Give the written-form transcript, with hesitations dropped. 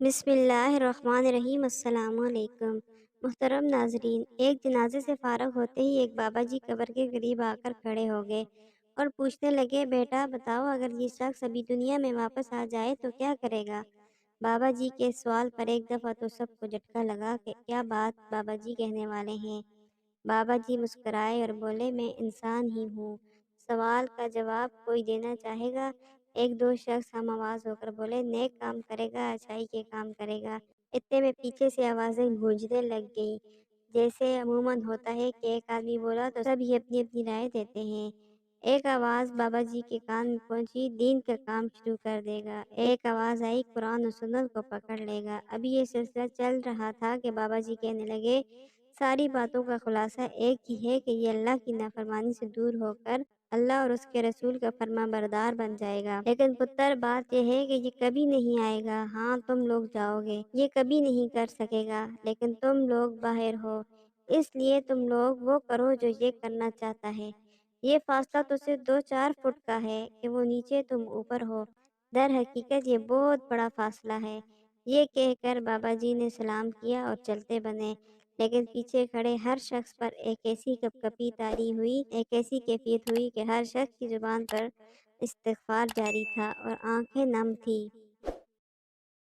بسم اللہ الرحمن الرحیم۔ السلام علیکم محترم ناظرین، ایک جنازے سے فارغ ہوتے ہی ایک بابا جی قبر کے قریب آ کر کھڑے ہو گئے اور پوچھنے لگے، بیٹا بتاؤ، اگر یہ شخص ابھی دنیا میں واپس آ جائے تو کیا کرے گا؟ بابا جی کے سوال پر ایک دفعہ تو سب کو جھٹکا لگا کہ کیا بات بابا جی کہنے والے ہیں۔ بابا جی مسکرائے اور بولے، میں انسان ہی ہوں، سوال کا جواب کوئی دینا چاہے گا؟ ایک دو شخص ہم آواز ہو کر بولے، نیک کام کرے گا، اچھائی کے کام کرے گا۔ اتنے میں پیچھے سے آوازیں گونجنے لگ گئی، جیسے عموماً ہوتا ہے کہ ایک آدمی بولا تو سب ہی اپنی اپنی رائے دیتے ہیں۔ ایک آواز بابا جی کے کان میں پہنچی، دین کا کام شروع کر دے گا۔ ایک آواز آئی، قرآن و سنت کو پکڑ لے گا۔ ابھی یہ سلسلہ چل رہا تھا کہ بابا جی کہنے لگے، ساری باتوں کا خلاصہ ایک ہی ہے کہ یہ اللہ کی نافرمانی سے دور ہو کر اللہ اور اس کے رسول کا فرما بردار بن جائے گا۔ لیکن پتر، بات یہ ہے کہ یہ کبھی نہیں آئے گا۔ ہاں، تم لوگ جاؤ گے، یہ کبھی نہیں کر سکے گا، لیکن تم لوگ باہر ہو، اس لیے تم لوگ وہ کرو جو یہ کرنا چاہتا ہے۔ یہ فاصلہ تو صرف 2-4 فٹ کا ہے کہ وہ نیچے تم اوپر ہو، در حقیقت یہ بہت بڑا فاصلہ ہے۔ یہ کہہ کر بابا جی نے سلام کیا اور چلتے بنے، لیکن پیچھے کھڑے ہر شخص پر ایک ایسی کپ کپی تاری ہوئی، ایک ایسی کیفیت ہوئی کہ ہر شخص کی زبان پر استغفار جاری تھا اور آنکھیں نم تھی۔